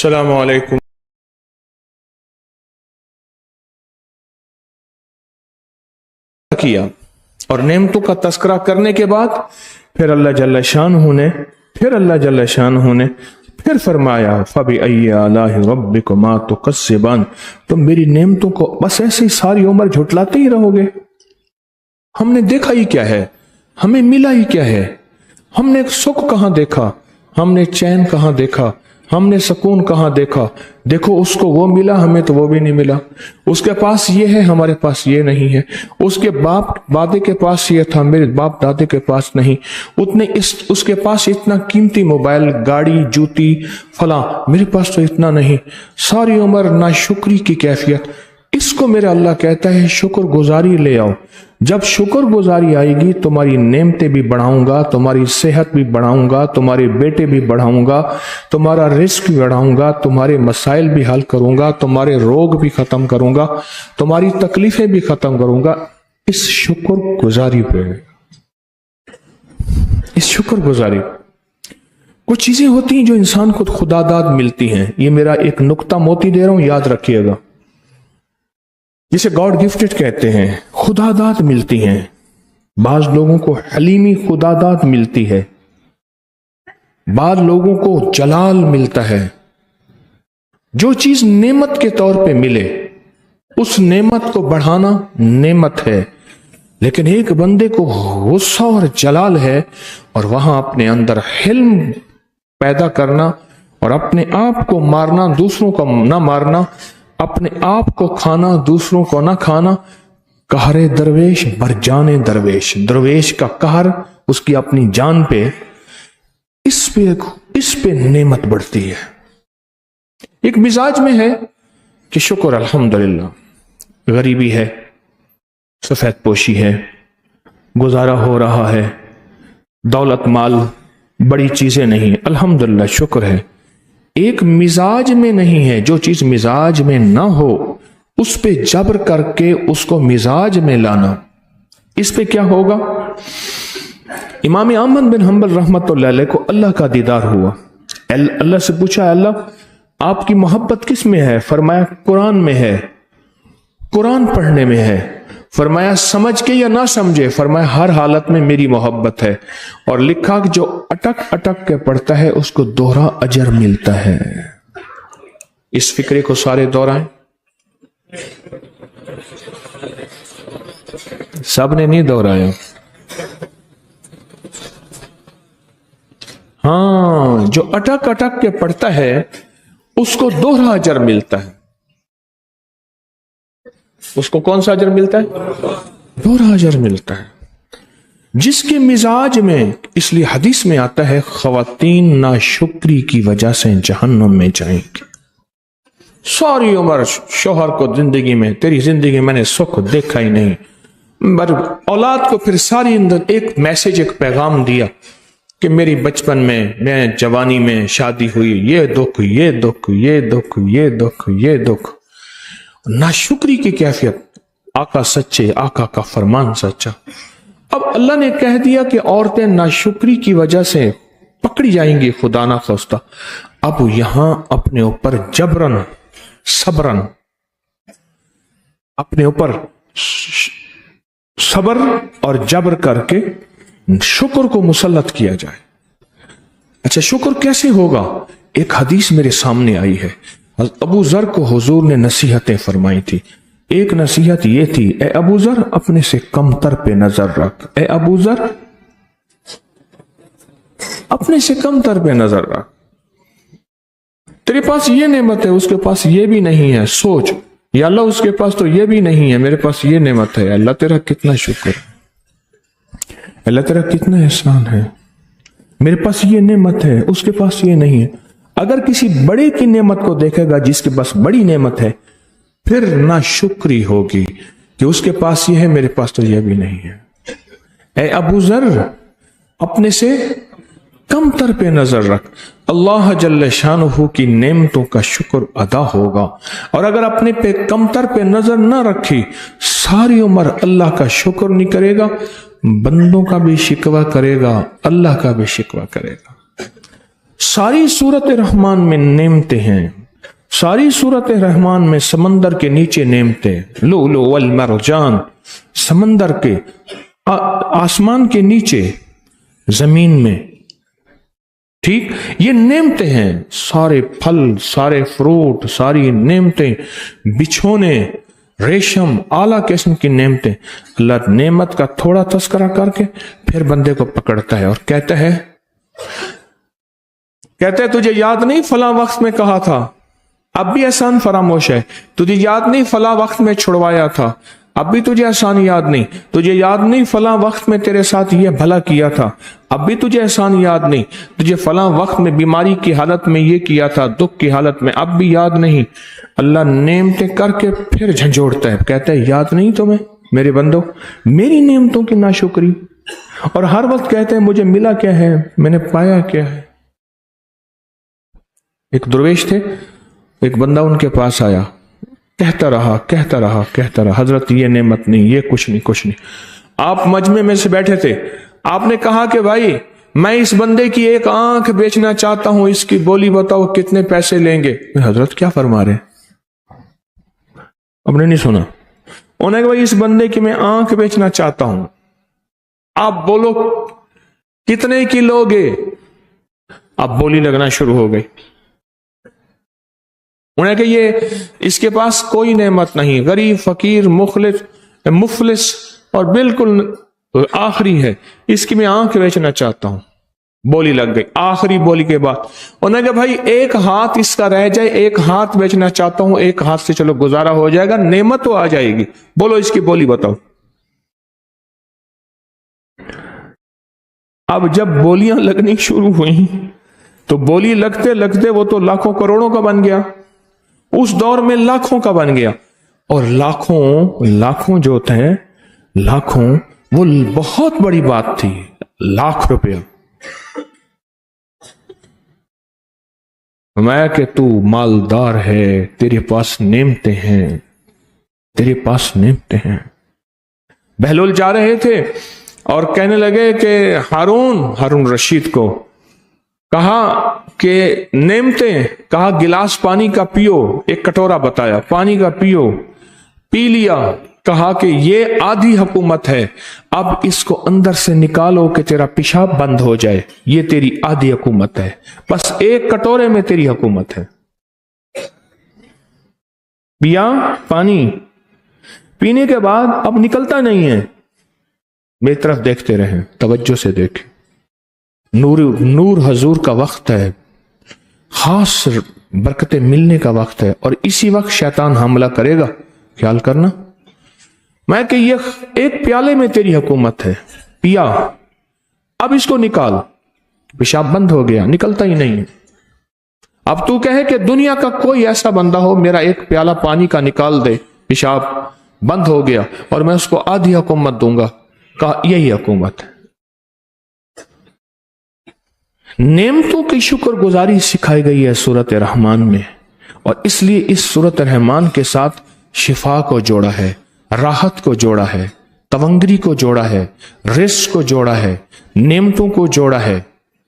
अस्सलामु अलैकुम। किया और नेमतों का तस्करा करने के बाद फिर अल्लाह जल्ल शानहू ने फिर फरमाया फबिअय्यि आलाइ रब्बिकुमा तुकज़्ज़िबान, तुम मेरी नेमतों को बस ऐसे ही सारी उम्र झुटलाते ही रहोगे। हमने देखा ही क्या है, हमें मिला ही क्या है, हमने सुख कहां देखा, हमने चैन कहां देखा, हमने सुकून कहां देखा। देखो उसको वो मिला, हमें तो वो भी नहीं मिला। उसके पास ये है, हमारे पास ये नहीं है। उसके बाप दादे के पास ये था, मेरे बाप दादे के पास नहीं। उसके पास इतना कीमती मोबाइल, गाड़ी, जूती, फला, मेरे पास तो इतना नहीं। सारी उम्र नाशुक्री की कैफियत। इसको मेरा अल्लाह कहता है शुक्र गुजारी ले आओ। जब शुक्र गुजारी आएगी तुम्हारी नेमतें भी बढ़ाऊंगा, तुम्हारी सेहत भी बढ़ाऊंगा, तुम्हारे बेटे भी बढ़ाऊंगा, तुम्हारा रिस्क भी बढ़ाऊंगा, तुम्हारे मसाइल भी हल करूंगा, तुम्हारे रोग भी खत्म करूंगा, तुम्हारी तकलीफें भी खत्म करूंगा। इस शुक्र गुजारी पे, इस शुक्र गुजारी। कुछ चीजें होती हैं जो इंसान को खुदादाद मिलती हैं। ये मेरा एक नुक्ता मोती दे रहा हूं, याद रखिएगा। जिसे गॉड गिफ्टेड कहते हैं, खुदादाद मिलती हैं। बाज लोगों को हलीमी खुदादाद मिलती है, बाज लोगों को जलाल मिलता है। जो चीज नेमत के तौर पे मिले उस नेमत को बढ़ाना नेमत है, लेकिन एक बंदे को गुस्सा और जलाल है और वहां अपने अंदर हिल्म पैदा करना और अपने आप को मारना, दूसरों को ना मारना, अपने आप को खाना, दूसरों को ना खाना। कहरे दरवेश बरजाने दरवेश, दरवेश का कहर उसकी अपनी जान पे, इस पे नेमत बढ़ती है। एक मिजाज में है कि शुक्र अल्हम्दुलिल्लाह, गरीबी है, सफेद पोशी है, गुजारा हो रहा है, दौलत माल, बड़ी चीजें नहीं, अल्हम्दुलिल्लाह शुक्र है। एक मिजाज में नहीं है। जो चीज मिजाज में ना हो उस पे जबर करके उसको मिजाज में लाना, इस पे क्या होगा। इमाम अहमद बिन हंबल रहमतुल्लाह अलैह को अल्लाह का दीदार हुआ। अल्लाह से पूछा, अल्लाह आपकी मोहब्बत किस में है? फरमाया कुरान में है, कुरान पढ़ने में है। फरमाया समझ के या ना समझे? फरमाया हर हालत में मेरी मोहब्बत है। और लिखा कि जो अटक अटक के पढ़ता है उसको दोहरा अजर मिलता है। इस फिक्रे को सारे दोहराएं। सबने नहीं दोहराया। हाँ, जो अटक अटक के पढ़ता है उसको दोहरा अजर मिलता है। उसको कौन सा अजर मिलता है? दोहरा अजर मिलता है। जिसके मिजाज में, इसलिए हदीस में आता है खवातीन नाशुक्री की वजह से जहन्नुम में जाएंगी। सारी उम्र शोहर को जिंदगी में, तेरी जिंदगी मैंने सुख देखा ही नहीं, पर औलाद को फिर सारी अंदर एक मैसेज, एक पैगाम दिया कि मेरी बचपन में, मैं जवानी में शादी हुई, ये दुख, ये दुख, ये दुख, ये दुख, ये दुख। नाशुक्री की कैफियत। आका सच्चे, आका का फरमान सच्चा। अब अल्लाह ने कह दिया कि औरतें नाशुक्री की वजह से पकड़ी जाएंगी, खुदा ना खास्ता। अब यहां अपने ऊपर जबरन, सबरन, अपने ऊपर सबर और जबर करके शुक्र को मुसल्लत किया जाए। अच्छा, शुक्र कैसे होगा? एक हदीस मेरे सामने आई है। अबू जर को हुजूर ने नसीहतें फरमाई थी। एक नसीहत ये थी, ए अबू जर अपने से कमतर पे नजर रख। ए अबू जर अपने से कमतर पे नजर रख। तेरे पास ये नेमत है, उसके पास ये भी नहीं है। सोच, या अल्लाह उसके पास तो ये भी नहीं है, मेरे पास ये नेमत है। अल्लाह तेरा कितना शुक्र, अल्लाह तेरा कितना एहसान है। मेरे पास ये नेमत है, उसके पास ये नहीं है। अगर किसी बड़े की नेमत को देखेगा जिसके पास बड़ी नेमत है, फिर ना शुक्री होगी कि उसके पास ये है, मेरे पास तो ये भी नहीं है। ए अबू जर अपने से कमतर पे नजर रख। अल्लाह जल्ल शानुहु की नेमतों का शुक्र अदा होगा। और अगर अपने पे कमतर पे नजर ना रखी, सारी उम्र अल्लाह का शुक्र नहीं करेगा, बंदों का भी शिकवा करेगा, अल्लाह का भी शिकवा करेगा। सारी सूरत रहमान में नेमते हैं, सारी सूरत रहमान में समंदर के नीचे नेमते, लुलु वल मरजान, समंदर के आसमान के नीचे, जमीन में, ठीक, ये नेमते हैं, सारे फल, सारे फ्रूट, सारी नेमतें, बिछोने, रेशम, आला किस्म की नेमतें। अल्लाह नेमत का थोड़ा तस्करा करके फिर बंदे को पकड़ता है और कहता है तुझे याद नहीं फला वक्त में कहा था, अब भी एहसान फरामोश है, तुझे याद नहीं फला वक्त में छुड़वाया था, अब भी तुझे एहसान याद नहीं, तुझे याद नहीं फला वक्त में तेरे साथ ये भला किया था, अब भी तुझे एहसान याद नहीं, तुझे फला वक्त में बीमारी की हालत में ये किया था, दुख की हालत में, अब भी याद नहीं। अल्लाह नेमतें करके फिर झंझोड़ता है, कहता है याद नहीं तुम्हें मेरे बंदो मेरी नेमतों की नाशुक्री, और हर वक्त कहते हैं मुझे मिला क्या है, मैंने पाया क्या है। एक दरवेश थे, एक बंदा उनके पास आया, कहता रहा हजरत ये नेमत नहीं, ये कुछ नहीं। आप मजमे में से बैठे थे, आपने कहा कि भाई मैं इस बंदे की एक आंख बेचना चाहता हूं, इसकी बोली बताओ कितने पैसे लेंगे। हजरत क्या फरमा रहे, आपने नहीं सुना? उन्होंने कहा भाई इस बंदे की मैं आंख बेचना चाहता हूं, आप बोलो कितने की लोगे। अब बोली लगना शुरू हो गई। उन्हें कहा ये इसके पास कोई नेमत नहीं, गरीब, फकीर, मुफलिस और बिल्कुल आखिरी है, इसकी मैं आंख बेचना चाहता हूं। बोली लग गई। आखिरी बोली के बाद उन्होंने कहा भाई एक हाथ इसका रह जाए, एक हाथ बेचना चाहता हूं, एक हाथ से चलो गुजारा हो जाएगा, नेमत तो आ जाएगी, बोलो इसकी बोली बताओ। अब जब बोलियां लगनी शुरू हुई तो बोली लगते लगते वो तो लाखों करोड़ों का बन गया, उस दौर में लाखों का बन गया। और लाखों जो थे, लाखों वो बहुत बड़ी बात थी, लाख रुपया। मैं कि तू मालदार है, तेरे पास नेमते हैं, तेरे पास नेमते हैं। बहलोल जा रहे थे और कहने लगे कि हारून रशीद को कहा कि नेमते, कहा गिलास पानी का पियो, एक कटोरा बताया, पानी का पियो, पी लिया, कहा कि ये आधी हुकूमत है, अब इसको अंदर से निकालो कि तेरा पेशाब बंद हो जाए, ये तेरी आधी हुकूमत है, बस एक कटोरे में तेरी हुकूमत है। पिया पानी, पीने के बाद अब निकलता नहीं है, मेरी तरफ देखते रहे, तवज्जो से देखें, नूर हजूर का वक्त है, खास बरकतें मिलने का वक्त है, और इसी वक्त शैतान हमला करेगा, ख्याल करना। मैं कि ये एक प्याले में तेरी हुकूमत है, पिया, अब इसको निकाल, पेशाब बंद हो गया, निकलता ही नहीं है। अब तू कहे कि दुनिया का कोई ऐसा बंदा हो मेरा एक प्याला पानी का निकाल दे, पेशाब बंद हो गया, और मैं उसको आधी हुकूमत दूंगा, कहा यही हुकूमत है। नेमतों की शुक्रगुजारी सिखाई गई है सूरत रहमान में, और इसलिए इस सूरत रहमान के साथ शिफा को जोड़ा है, राहत को जोड़ा है, तवंगरी को जोड़ा है, रिस्क को जोड़ा है, नेमतों को जोड़ा है,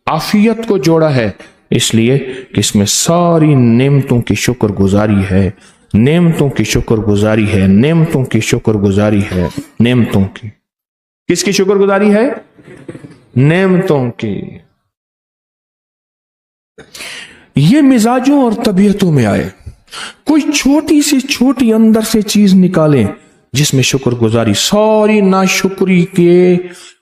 आफियत को जोड़ा है, इसलिए कि इसमें सारी नेमतों की शुक्रगुजारी है, नेमतों की शुक्रगुजारी है, नेमतों की शुक्रगुजारी है, नेमतों की। किसकी शुक्रगुजारी है? नेमतों की। ये मिजाजों और तबीयतों में आए, कोई छोटी सी छोटी अंदर से चीज निकालें जिसमें शुक्रगुजारी, सारी नाशुक्री के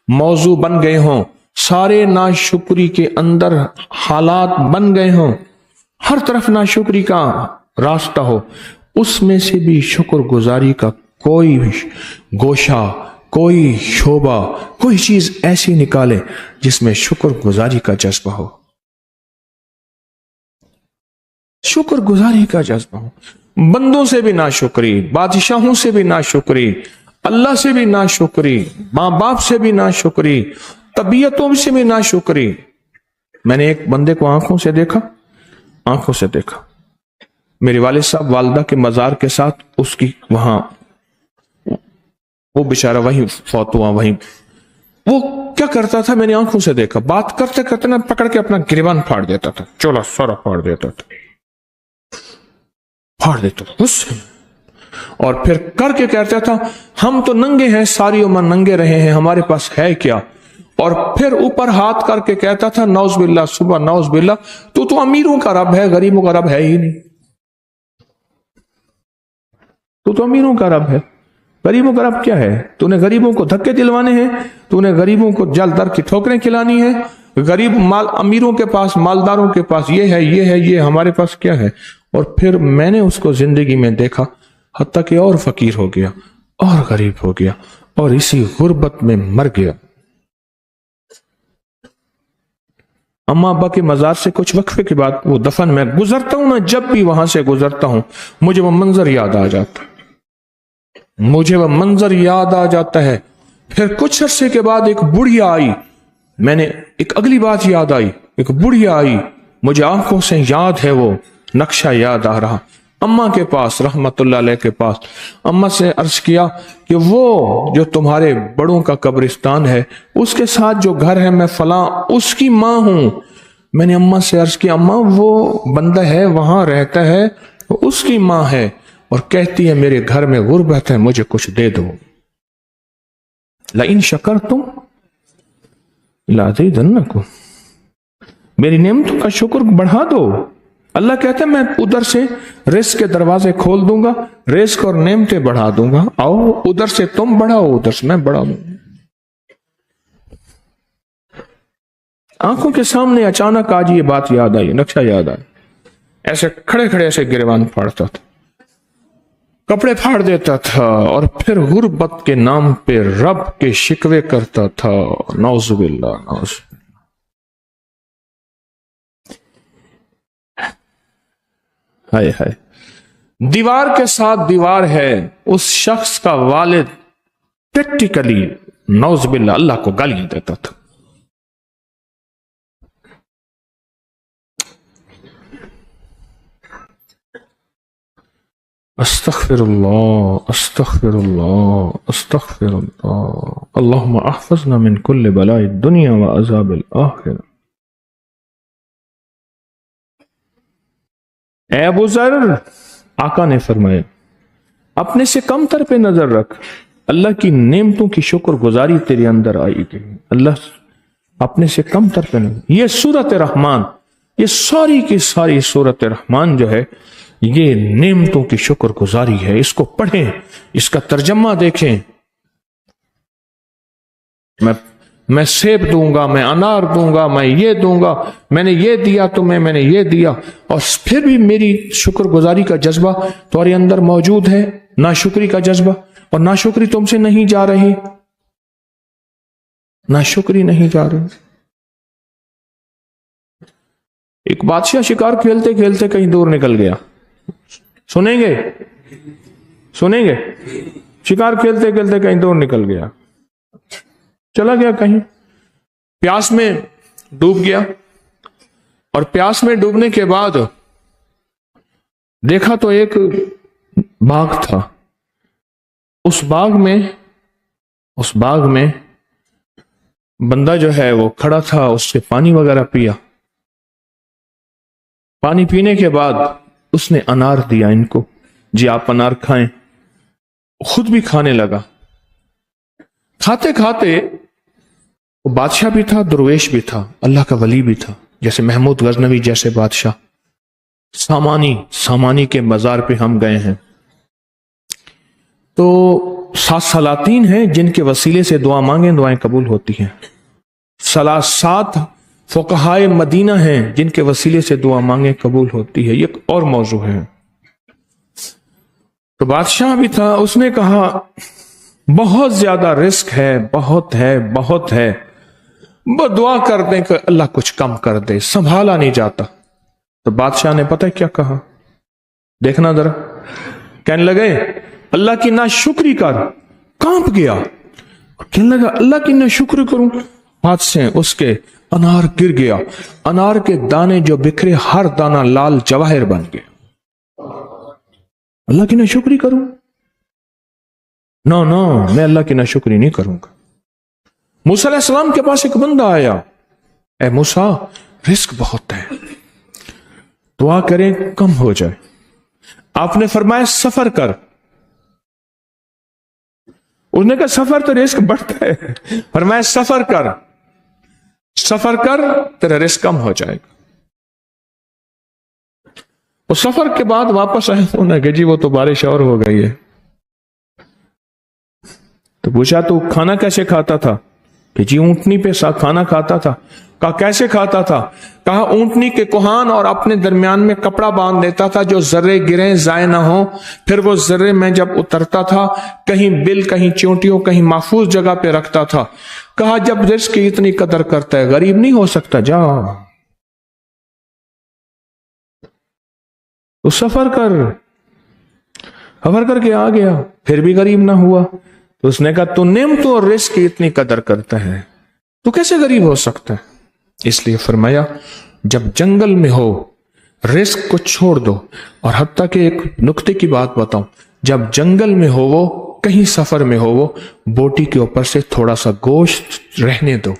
मौजू बन गए हों, सारे नाशुक्री के अंदर हालात बन गए हों, हर तरफ नाशुक्री का रास्ता हो, उसमें से भी शुक्रगुजारी का कोई गोशा, कोई शोबा, कोई चीज ऐसी निकाले जिसमें शुक्रगुजारी का जज्बा हो, शुक्रगुजारी का जज्बा हो। बंदों से भी नाशुक्री, बादशाहों से भी नाशुक्री, अल्लाह से भी नाशुक्री, माँ बाप से भी नाशुक्री, तबीयतों से भी नाशुक्री। मैंने एक बंदे को आंखों से देखा, मेरे वालिद साहब वालिदा के मजार के साथ उसकी वहां, वो बेचारा वहीं फौत हुआ, वहीं वो क्या करता था, मैंने आंखों से देखा, बात करते करते ना पकड़ के अपना गिरबान फाड़ देता था, चोला सारा फाड़ देता था, फाड़ देता था गुस्से में। और फिर करके कहता था हम तो नंगे हैं, सारी उम्र नंगे रहे हैं, हमारे पास है क्या। और फिर ऊपर हाथ करके कहता था नौज बिल्ला, सुबह नौज बिल्ला, तू तो अमीरों का रब है, गरीबों का रब है ही नहीं, तू तो अमीरों का रब है, गरीबों का रब क्या है। तूने गरीबों को धक्के दिलवाने हैं, तूने गरीबों को जल दर की ठोकरें खिलानी है। गरीब माल अमीरों के पास, मालदारों के पास ये है, ये है, ये हमारे पास क्या है। और फिर मैंने उसको जिंदगी में देखा, हत्ता कि और फकीर हो गया और गरीब हो गया और इसी गुर्बत में मर गया। अम्मा अब्बा के मजार से कुछ वक्फे के बाद वो दफन में गुजरता हूं, मैं जब भी वहां से गुजरता हूं मुझे वो मंजर याद आ जाता, मुझे वह मंजर याद आ जाता है। फिर कुछ अरसे के बाद एक बुढ़िया आई, मैंने एक अगली बात याद आई, एक बुढ़िया आई, मुझे आंखों से याद है, वो नक्शा याद आ रहा। अम्मा के पास रहमतुल्लाह अलैह के पास अम्मा से अर्ज किया कि वो जो तुम्हारे बड़ों का कब्रिस्तान है उसके साथ जो घर है मैं फलां उसकी माँ हूं। मैंने अम्मा से अर्ज किया अम्मा वो बंदा है वहां रहता है, वो उसकी माँ है और कहती है मेरे घर में गुर्बत है, मुझे कुछ दे दो। लाइन शकर तुम लाज़ीदन्नकुम, मेरी नेमतों का शुक्र बढ़ा दो। अल्लाह कहता है मैं उधर से रिस्क के दरवाजे खोल दूंगा, रिस्क और नेमतें बढ़ा दूंगा, आओ उधर से तुम बढ़ाओ, उधर से मैं बढ़ा दूंगा। आंखों के सामने अचानक आज ये बात याद आई, नक्शा याद आया। ऐसे खड़े खड़े ऐसे गिरबान फाड़ता था, कपड़े फाड़ देता था और फिर गुर्बत के नाम पे रब के शिकवे करता था। नौजुबिल्लाह, नौज। हाय हाय, दीवार के साथ दीवार है, उस शख्स का वालिद प्रैक्टिकली नौजुबिल्लाह अल्लाह को गालियां देता था। अस्तग़फिरुल्लाह अस्तग़फिरुल्लाह अस्तग़फिरुल्लाह, अल्लाहुम्मा अहफ़ज़ना मिन कुल्लि बलाइ दुनिया व अज़ाबिल आखिरा। ऐ अबू ज़र, आका ने फरमाया अपने से कम तर पे नजर रख, अल्लाह की नेमतों की शुक्र गुजारी तेरे अंदर आएगी। अल्लाह अपने से कम तर पे नजर। ये सूरत रहमान, ये सारी की सारी सूरत रहमान जो है ये नेमतों की शुक्र गुजारी है। इसको पढ़ें, इसका तर्जमा देखें। मैं सेब दूंगा, मैं अनार दूंगा, मैं ये दूंगा, मैंने ये दिया तुम्हें, मैंने ये दिया, और फिर भी मेरी शुक्रगुजारी का जज्बा तुम्हारे अंदर मौजूद है, नाशुक्री का जज्बा, और नाशुक्री तुमसे नहीं जा रही, नाशुक्री नहीं जा रही। एक बादशाह शिकार खेलते खेलते कहीं दूर निकल गया। सुनेंगे सुनेंगे, शिकार खेलते खेलते कहीं दूर निकल गया, चला गया कहीं, प्यास में डूब गया, और प्यास में डूबने के बाद देखा तो एक बाग था। उस बाग में बंदा जो है वो खड़ा था, उससे पानी वगैरह पिया। पानी पीने के बाद उसने अनार दिया इनको, जी आप अनार खाएं। खुद भी खाने लगा। खाते खाते वो बादशाह भी था, दुर्वेश भी था, अल्लाह का वली भी था, जैसे महमूद गजनवी जैसे बादशाह। सामानी के मजार पे हम गए हैं, तो 7 सलातीन हैं जिनके वसीले से दुआ मांगे दुआएं कबूल होती हैं। 7 फुकहाए मदीना हैं जिनके वसीले से दुआ मांगे कबूल होती है। ये और मौजू है। तो बादशाह भी था, उसने कहा बहुत ज्यादा रिस्क है, बहुत है, बहुत है, वो दुआ कर दें कि अल्लाह कुछ कम कर दे, संभाला नहीं जाता। तो बादशाह ने पता है क्या कहा, देखना जरा। कहने लगे अल्लाह की ना शुक्री कर, कांप गया, कहने लगा अल्लाह की ना शुक्र करूं। हाथ से उसके अनार गिर गया, अनार के दाने जो बिखरे हर दाना लाल जवाहर बन गया। अल्लाह की नाशुक्री करूं? नो, मैं अल्लाह की नाशुक्री नहीं करूंगा। मूसा अलैहिस्सलाम के पास एक बंदा आया, ए मूसा रिस्क बहुत है, दुआ करें कम हो जाए। आपने फरमाया सफर कर। उसने कहा सफर तो रिस्क बढ़ता है। फरमाया सफर कर, सफर कर, तेरा रिस्क कम हो जाएगा। वो सफर के बाद वापस आए, उन्होंने कहा जी वो तो बारिश और हो गई है। तो पूछा तो खाना कैसे खाता था? कि जी ऊंटनी पे खाना खाता था। कहा कैसे खाता था? कहा ऊंटनी के कोहान और अपने दरमियान में कपड़ा बांध देता था जो जर्रे गिरे जाए ना हो। फिर वो जर्रे में जब उतरता था कहीं बिल, कहीं चोटियों, कहीं महफूज जगह पे रखता था। कहा जब रिस्क की इतनी कदर करता है गरीब नहीं हो सकता, जा तो सफर करके आ गया, फिर भी गरीब ना हुआ। तो उसने कहा तू नेमतों और रिस्क की इतनी कदर करता है, तो कैसे गरीब हो सकता है? इसलिए फरमाया जब जंगल में हो रिस्क को छोड़ दो। और हत्ता के एक नुक्ते की बात बताऊं, जब जंगल में हो वो, कहीं सफर में हो वो, बोटी के ऊपर से थोड़ा सा गोश्त रहने दो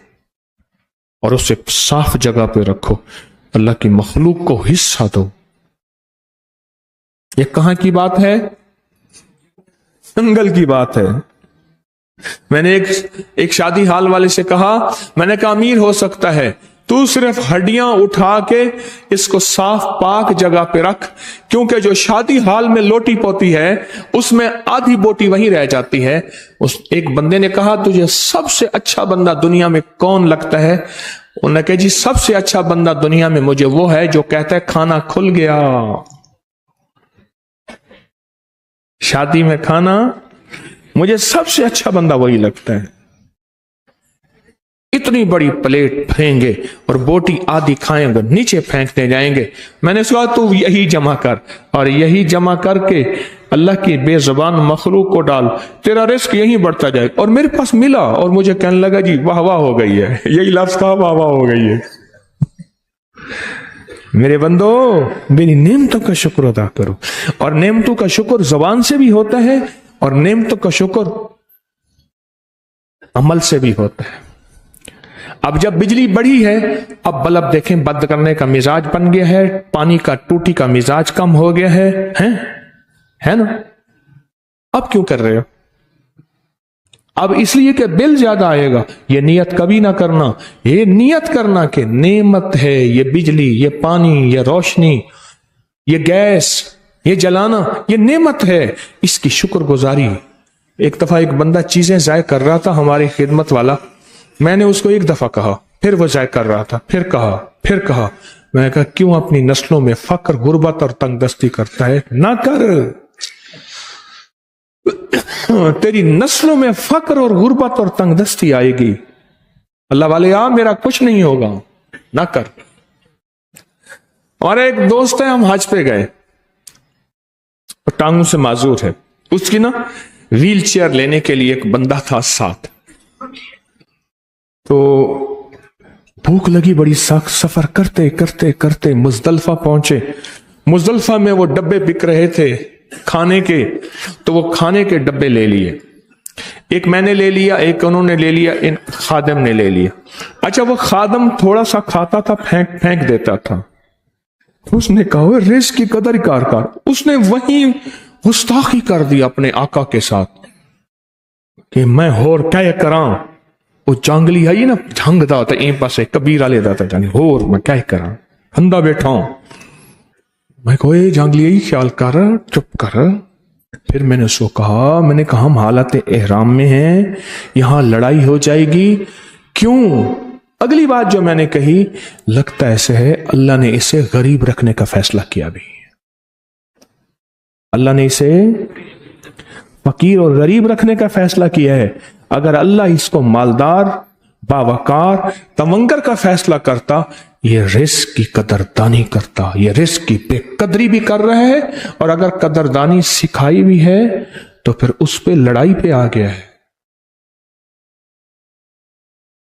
और उसे साफ जगह पे रखो, अल्लाह की मखलूक को हिस्सा दो। ये कहां की बात है? जंगल की बात है। मैंने एक शादी हाल वाले से कहा, मैंने कहा अमीर हो सकता है, तू सिर्फ हड्डियां उठा के इसको साफ पाक जगह पे रख, क्योंकि जो शादी हाल में लोटी पोती है उसमें आधी बोटी वहीं रह जाती है। उस एक बंदे ने कहा तुझे सबसे अच्छा बंदा दुनिया में कौन लगता है? उन्होंने कहा जी सबसे अच्छा बंदा दुनिया में मुझे वो है जो कहता है खाना खुल गया। शादी में खाना, मुझे सबसे अच्छा बंदा वही लगता है। इतनी बड़ी प्लेट फेंगे और बोटी आधी खाएंगे, नीचे फेंकते जाएंगे। मैंने कहा तू यही जमा कर, और यही जमा करके अल्लाह की बेजुबान मखलूक को डाल, तेरा रिस्क यही बढ़ता जाए। और मेरे पास मिला और मुझे कहने लगा जी वाह वाह हो गई है, यही लफ्ज कहा, वाह वाह हो गई है। मेरे बंदो मेरी नेमतों का शुक्र अदा करो, और नेमतों का शुक्र जबान से भी होता है और नेमतों का शुक्र अमल से भी होता है। अब जब बिजली बढ़ी है, अब बल्ब देखें बंद करने का मिजाज बन गया है, पानी का टूटी का मिजाज कम हो गया है ना? अब क्यों कर रहे हो? अब इसलिए कि बिल ज्यादा आएगा। ये नियत कभी ना करना, ये नियत करना कि नेमत है ये बिजली, ये पानी, ये रोशनी, ये गैस, ये जलाना, ये नेमत है, इसकी शुक्रगुजारी। एक दफा एक बंदा चीजें जाय कर रहा था, हमारी खिदमत वाला। मैंने उसको एक दफा कहा, फिर वो जाय कर रहा था, फिर कहा। मैंने कहा क्यों अपनी नस्लों में फक्र, गुर्बत और तंगदस्ती करता है? ना कर, तेरी नस्लों में फक्र और गुर्बत और तंगदस्ती आएगी। अल्लाह वाले मेरा कुछ नहीं होगा, ना कर। और एक दोस्त है, हम हज पे गए, टांगों से माजूर है, उसकी ना व्हील चेयर लेने के लिए एक बंदा था साथ। तो भूख लगी बड़ी, सफर करते करते करते मुजदलफा पहुंचे। मुजदलफा में वो डब्बे बिक रहे थे खाने के, तो वो खाने के डब्बे ले लिए। एक मैंने ले लिया, एक उन्होंने ले लिया, इन खादम ने ले लिया। अच्छा, वो खादम थोड़ा सा खाता था, फेंक देता था। उसने कहा रिस्क की कदर कार, उसने वहीं गुस्ताखी कर दी अपने आका के साथ कि मैं होर क्या करा। वो जांगली है ना, झंगदा होता है पासे, कबीर वाले दाता जाने, होर मैं क्या करा, अंधा बैठा हूं। मैं कहो जांगली यही ख्याल कर, चुप कर। फिर मैंने उसको कहा, हम हालत एहराम में हैं, यहां लड़ाई हो जाएगी। क्यों? अगली बात जो मैंने कही, लगता ऐसे है अल्लाह ने इसे गरीब रखने का फैसला किया भी। अल्लाह ने इसे फकीर और गरीब रखने का फैसला किया है। अगर अल्लाह इसको मालदार, बावकार, तवंगर का फैसला करता, ये रिस्क की कदरदानी करता, ये रिस्क की बेकदरी भी कर रहा है, और अगर कदरदानी सिखाई भी है तो फिर उस पे लड़ाई पे आ गया है।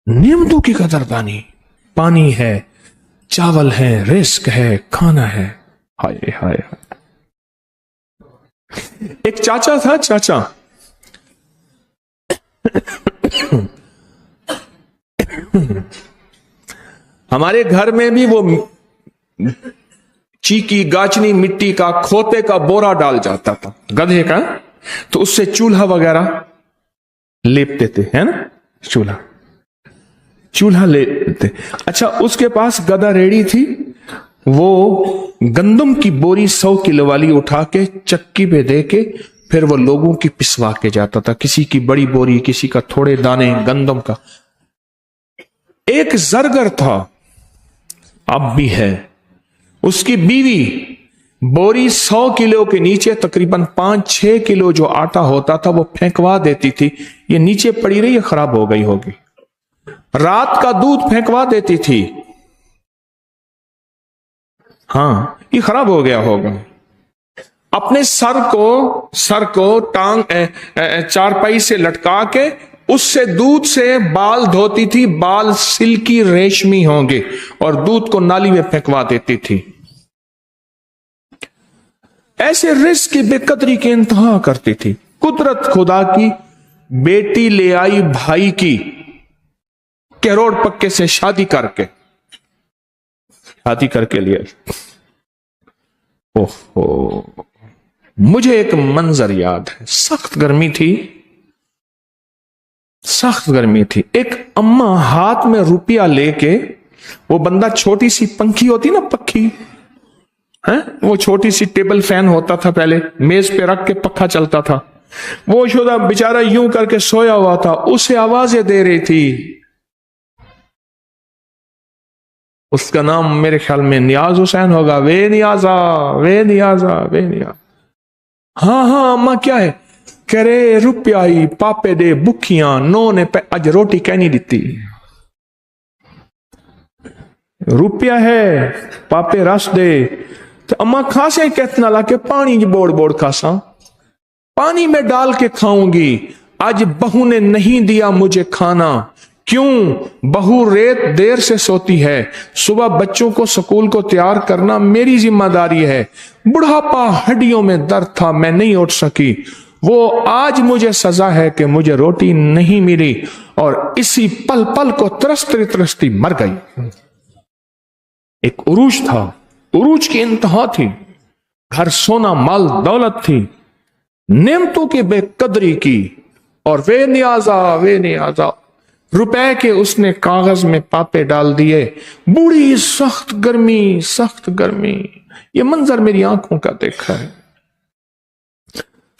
नेमतों की कदरदानी, पानी है, चावल है, रिस्क है, खाना है। हाय हाय हाय। एक चाचा था, चाचा हमारे घर में भी वो चीकी गाचनी मिट्टी का खोते का बोरा डाल जाता था गधे का, तो उससे चूल्हा वगैरह लेपते थे, है ना, चूल्हा लेते। अच्छा, उसके पास गधा रेड़ी थी, वो गंदम की बोरी 100 किलो वाली उठा के चक्की पे दे के फिर वो लोगों की पिसवा के जाता था, किसी की बड़ी बोरी, किसी का थोड़े दाने गंदम का। एक जरगर था, अब भी है, उसकी बीवी बोरी 100 किलो के नीचे तकरीबन 5-6 किलो जो आटा होता था वो फेंकवा देती थी। ये नीचे पड़ी रही, खराब हो गई होगी। रात का दूध फेंकवा देती थी, हाँ ये खराब हो गया होगा। अपने सर को टांग चारपाई से लटका के उससे दूध से बाल धोती थी, बाल सिल्की रेशमी होंगे, और दूध को नाली में फेंकवा देती थी। ऐसे रिस्क की बेकदरी की इंतहा करती थी। कुदरत खुदा की, बेटी ले आई भाई की, करोड़ पक्के से शादी करके लिए। ओहो, मुझे एक मंजर याद है, सख्त गर्मी थी। एक अम्मा हाथ में रुपया लेके, वो बंदा छोटी सी पंखी होती ना, पक्षी है, वो छोटी सी टेबल फैन होता था पहले, मेज पे रख के पक्खा चलता था, वो शोधा बेचारा यूं करके सोया हुआ था, उसे आवाजें दे रही थी। उसका नाम मेरे ख्याल में नियाज हुसैन होगा। वे नियाजा। हाँ अम्मा क्या है? कह रहे रुपया ही पापे दे भुखियां, नो ने अज रोटी कहनी दी। रुपया है, पापे रस दे। तो अम्मा खासे कितना ला के पानी बोड़ खासा, पानी में डाल के खाऊंगी। आज बहू ने नहीं दिया मुझे खाना। क्यों? बहू रेत देर से सोती है, सुबह बच्चों को स्कूल को तैयार करना मेरी जिम्मेदारी है। बुढ़ापा, हड्डियों में दर्द था, मैं नहीं उठ सकी। वो आज मुझे सजा है कि मुझे रोटी नहीं मिली, और इसी पल पल को तरसती मर गई। एक उरूज था, उरूज की इंतहा थी, घर सोना माल दौलत थी, नेमतों की बेकदरी की, और वे नियाजा रुपए के उसने कागज में पापे डाल दिए। बूढ़ी सख्त गर्मी। ये मंजर मेरी आंखों का देखा है।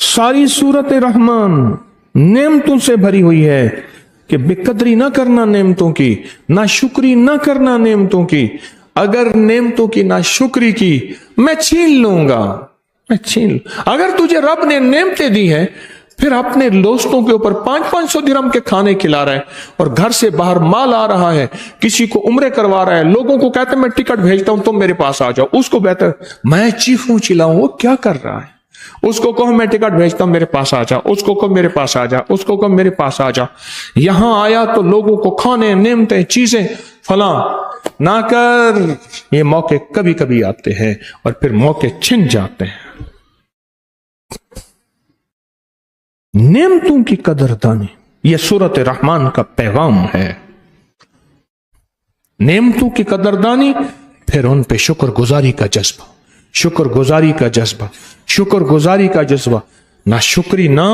सारी सूरत रहमान नेमतों से भरी हुई है कि बेकदरी ना करना नेमतों की, ना शुक्री ना करना नेमतों की। अगर नेमतों की ना शुक्री की, मैं छीन लूंगा। अगर तुझे रब ने नेमतें दी है, फिर अपने दोस्तों के ऊपर 500 दिरहम के खाने खिला रहा है, और घर से बाहर माल आ रहा है, किसी को उम्रे करवा रहा है, लोगों को कहते मैं टिकट भेजता हूं तुम मेरे पास आ जाओ। उसको बेहतर मैं चीखूं चिल्लाऊं, वो क्या कर रहा है? उसको कहो मैं टिकट भेजता हूं मेरे पास आ जा, उसको कहो मेरे पास आ जा, उसको कहो मेरे पास आ जा। यहां आया तो लोगों को खाने, नेमतें, चीजें फला ना कर। ये मौके कभी कभी आते हैं और फिर मौके छिन जाते हैं। नेमतों की कदरदानी, यह सूरत रहमान का पैगाम है। नेमतों की कदरदानी, फिर उन पे शुक्रगुजारी का जज्बा, ना शुक्री ना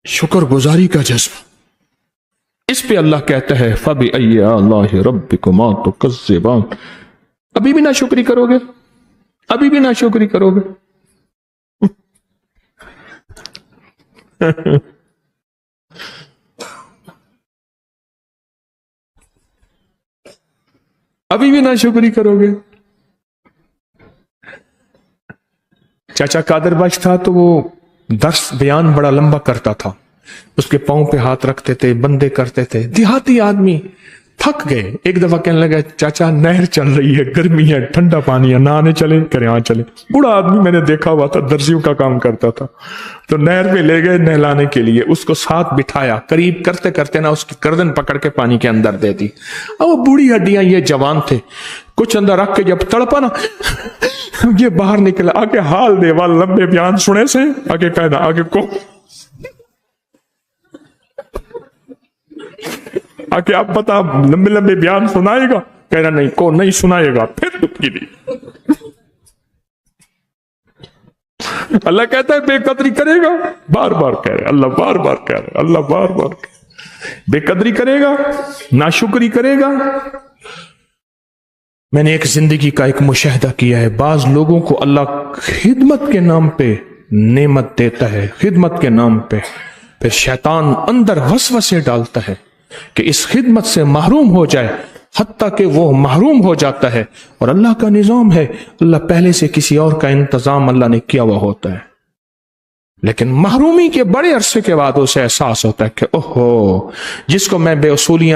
शुक्रगुजारी का जज्बा। इस पे अल्लाह कहता है फबी अय्यालाहि रब्बिकुमा तुकज़्ज़िबान। अभी भी ना शुक्री करोगे? अभी भी ना शुक्री करोगे? अभी भी ना शुक्री करोगे? चाचा कादर बख्श था तो वो दर्स बयान बड़ा लंबा करता था, उसके पांव पे हाथ रखते थे, बंदे करते थे। देहाती आदमी थक गए, एक दफा कहने लगा चाचा नहर चल रही है, गर्मी है, ठंडा पानी है, नहाने चले? करे हाँ चले। बूढ़ा आदमी मैंने देखा हुआ था, दर्जियों का काम करता था, तो नहर पे ले गए नहलाने के लिए, उसको साथ बिठाया, करीब करते करते ना उसकी गर्दन पकड़ के पानी के अंदर दे दी। अब वो बूढ़ी हड्डियां, ये जवान थे, कुछ अंदर रख के जब तड़पा ना ये बाहर निकला। आगे हाल देवा लंबे बयान सुने से आगे कहना, آگے آپ بتا لمبے لمبے بیان سنائے گا؟ کہہ رہا نہیں کو نہیں سنائے گا، پھر دکھ کی نہیں۔ اللہ کہتا ہے بے قدری کرے گا، بار بار کہہ رہے اللہ، بار بار کہہ رہے اللہ، بار بار کہہ رہے بے قدری کرے گا، ناشکری کرے گا۔ میں نے ایک زندگی کا ایک مشاہدہ کیا ہے، بعض لوگوں کو اللہ خدمت کے نام پہ نعمت دیتا ہے، خدمت کے نام پہ، پھر شیطان اندر وسوسے ڈالتا ہے کہ اس خدمت سے محروم ہو جائے، حتیٰ کہ وہ محروم ہو جاتا ہے۔ اور اللہ کا نظام ہے، اللہ پہلے سے کسی اور کا انتظام اللہ نے کیا ہوا ہوتا ہے، لیکن محرومی کے بڑے عرصے کے بعد اسے احساس ہوتا ہے کہ اوہو، جس کو میں بے اصولیاں